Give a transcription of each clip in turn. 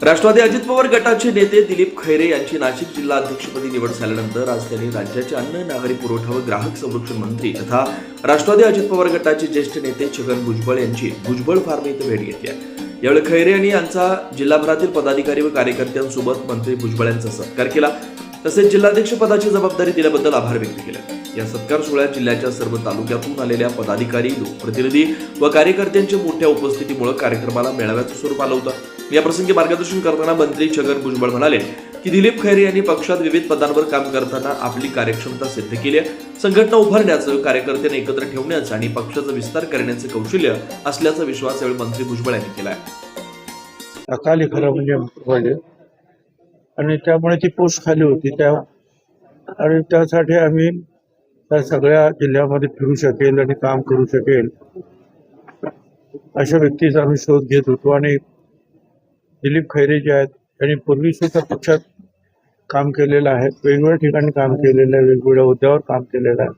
राष्ट्रवादी अजित पवार गटाचे नेते दिलीप खैरे यांची नाशिक जिल्हा अध्यक्षपदी निवड झाल्यानंतर आज त्यांनी राज्याचे अन्न नागरी पुरवठा व ग्राहक संरक्षण मंत्री तथा राष्ट्रवादी अजित पवार गटाचे ज्येष्ठ नेते छगन भुजबळ यांची भुजबळ फार्म येथे भेट घेतली आहे। यावेळी खैरे यांनी यांचा जिल्हाभरातील पदाधिकारी व कार्यकर्त्यांसोबत मंत्री भुजबळ यांचा सत्कार केला, तसेच जिल्हाध्यक्ष पदाची जबाबदारी दिल्याबद्दल आभार व्यक्त केले। या सत्कार सोहळ्यात जिल्ह्याच्या सर्व तालुक्यातून आलेल्या पदाधिकारी, लोकप्रतिनिधी व कार्यकर्त्यांच्या मोठ्या उपस्थितीमुळे कार्यक्रमाला मेळाव्याचं स्वरूप आलं होतं। या प्रसंगी मार्गदर्शन करताना मंत्री छगन भुजबळ म्हणाले की दिलीप खैरे यांनी पक्षात विविध पदांवर काम करताना आपली कार्यक्षमता सिद्ध केली आहे। संघटना उभारण्याचं, कार्यकर्त्यांना एकत्र ठेवण्याचं आणि पक्षाचा विस्तार करण्याचं कौशल्य असल्याचा विश्वास यावेळी मंत्री भुजबळ यांनी केला आहे। अकाली खरं म्हणजे आणि त्यामुळे ती पोस्ट खाली होती आणि त्यासाठी आम्ही त्या सगळ्या जिल्ह्यामध्ये फिरू शकेल आणि काम करू शकेल अशा व्यक्तीचा आम्ही शोध घेत होतो। आणि दिलीप खैरे जे आहेत त्यांनी पूर्वी सुद्धा पक्षात काम केलेलं आहे, वेगवेगळ्या ठिकाणी काम केलेलं आहे, वेगवेगळ्या हुद्द्यावर काम केलेलं आहे,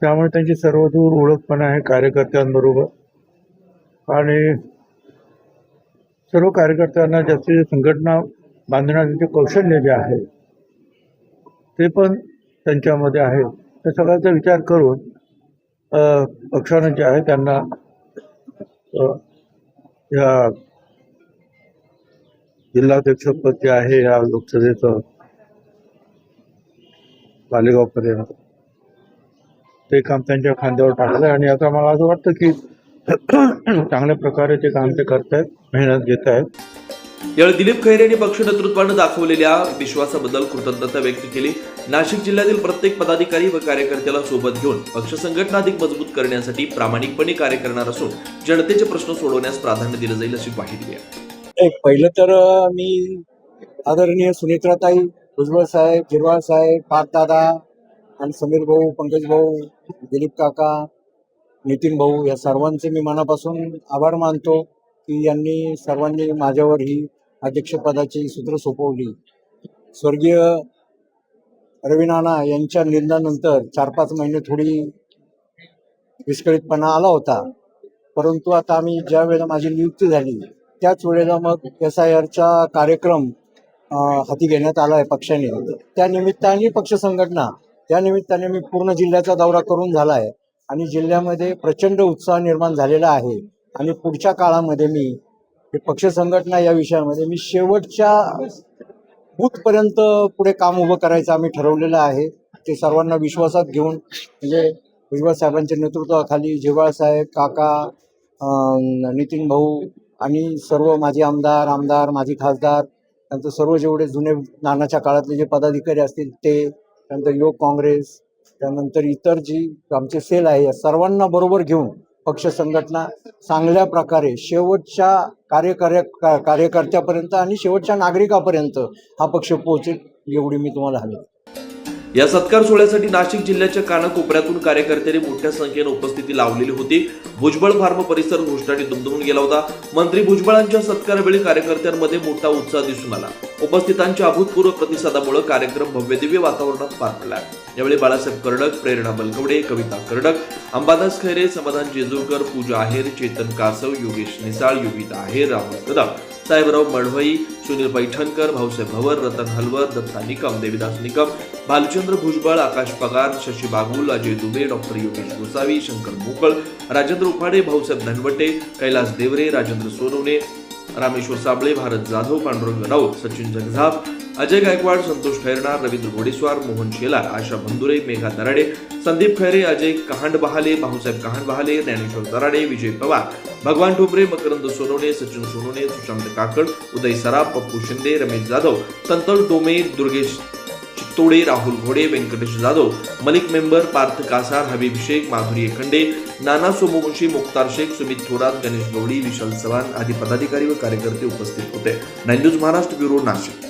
त्यामुळे त्यांची सर्वदूर ओळख पण आहे कार्यकर्त्यांबरोबर। आणि सर्व कार्यकर्त्यांना जास्तीत संघटना बांधण्याचे कौशल्य जे आहे ते पण त्यांच्यामध्ये आहे। त्या सगळ्याचा विचार करून पक्षानं जे आहे त्यांना या जिल्हाध्यक्षपद जे आहे या लोकसभेचं मालेगावपर्यंत ते काम त्यांच्या खांद्यावर टाकलं आणि आता मला असं वाटतं की चांगल्या प्रकारे ते काम ते करतायत, मेहनत घेत आहेत। यावेळी दिलीप खैरे यांनी पक्ष नेतृत्वाने दाखवलेल्या विश्वासाबद्दल कृतज्ञता व्यक्त केली। नाशिक जिल्ह्यातील प्रत्येक पदाधिकारी व कार्यकर्त्याला सोबत घेऊन पक्ष संघटना अधिक मजबूत करण्यासाठी प्रामाणिकपणे कार्य करणार असून जनतेचे प्रश्न सोडवण्यास प्राधान्य दिले जाईल अशी ग्वाही दिली आहे। पहिलं तर मी आदरणीय सुनेत्राताई, भुजबळ साहेब, गिरवाळ साहेब, पार्थदादा आणि समीर भाऊ, पंकज भाऊ, दिलीप काका, नितीन भाऊ या सर्वांचे मी मनापासून आभार मानतो की यांनी सर्वांनी माझ्यावर ही अध्यक्षपदाची सूत्र सोपवली। स्वर्गीय रवी नाना यांच्या निधनानंतर 4-5 महिने थोडी विस्कळीतपणा आला होता, परंतु आता आम्ही ज्या वेळेला माझी नियुक्ती झाली त्याच वेळेला मग SIRचा कार्यक्रम हाती घेण्यात आला आहे पक्षाने। त्यानिमित्ताने पक्ष संघटना त्यानिमित्ताने मी पूर्ण जिल्ह्याचा दौरा करून झाला आहे आणि जिल्ह्यामध्ये प्रचंड उत्साह निर्माण झालेला आहे। आणि पुढच्या काळामध्ये मी पक्ष संघटना या विषयामध्ये मी शेवटच्या बूथपर्यंत पुढे काम उभं करायचं आम्ही ठरवलेलं आहे। ते सर्वांना विश्वासात घेऊन म्हणजे भुजबळ साहेबांच्या नेतृत्वाखाली जिरवाळ साहेब, काका, नितीन भाऊ आणि सर्व माजी आमदार, माजी खासदार, त्यानंतर सर्व जेवढे जुने नानाच्या काळातले जे पदाधिकारी असतील ते, त्यानंतर युवक काँग्रेस, त्यानंतर इतर जी आमचे सेल आहे या सर्वांना बरोबर घेऊन पक्ष संघटना चांगल्या प्रकारे शेवटच्या कार्यकर्त्यापर्यंत आणि शेवटच्या नागरिकापर्यंत हा पक्ष पोहोचेल एवढी मी तुम्हाला हवी। या सत्कार सोहळ्यासाठी नाशिक जिल्ह्याच्या कानाकोपऱ्यातून कार्यकर्त्यांनी मोठ्या संख्येने उपस्थिती लावलेली होती। भुजबळ फार्म परिसर घोषणाने दुमदुमून गेला होता। मंत्री भुजबळांच्या सत्कारावेळी कार्यकर्त्यांमध्ये मोठा उत्साह दिसून आला। उपस्थितांच्या अभूतपूर्व प्रतिसादामुळे कार्यक्रम भव्यदिव्य वातावरणात पार पडला। यावेळी बाळासाहेब कर्डक, प्रेरणा बलकवडे, कविता कर्डक, अंबादास खैरे, समाधान जेजूरकर, पूजा आहेर, चेतन कासव, योगेश निसाळ, योगिता आहेर, राहुल कदम, साहेबराव मढवई, सुनील पैठणकर, भाऊसाहेब भवर, रतन हलवर, दत्ता निकम, देविदास निकम, भालचंद्र भुजबळ, आकाश पगार, शशी बागुल, अजय दुबे, डॉक्टर योगेश गोसावी, शंकर मोकळ, राजेंद्र उफाडे, भाऊसाहेब धनवटे, कैलास देवरे, राजेंद्र सोनवणे, रामेश्वर साबळे, भारत जाधव, पांडुरंग राऊत, सचिन जगझाप, अजय गायकवाड, संतोष खैरनार, रवींद्र घोडेस्वार, मोहन शेलार, आशा भंदुरे, मेघा दराडे, संदीप खैरे, अजय कहांडबहाले, भाऊसाहेब कहांडबहाले, ज्ञानेश्वर दराडे, विजय पवार, भगवान ठोबरे, मकरंद सोनवणे, सचिन सोनवणे, सुशांत काकड, उदय सराफ, पप्पू शिंदे, रमेश जाधव, संतोष डोमे, दुर्गेश चित्तोडे, राहुल घोडे, व्यंकटेश जाधव, मलिक मेंबर, पार्थ कासार, हबीब शेख, माधुरी एखंडे, नाना सोमवंशी, मुख्तार शेख, सुमित थोरात, गणेश गवडी, विशाल चव्हाण आदी पदाधिकारी व कार्यकर्ते उपस्थित होते। 9 न्यूज महाराष्ट्र ब्युरो, नाशिक।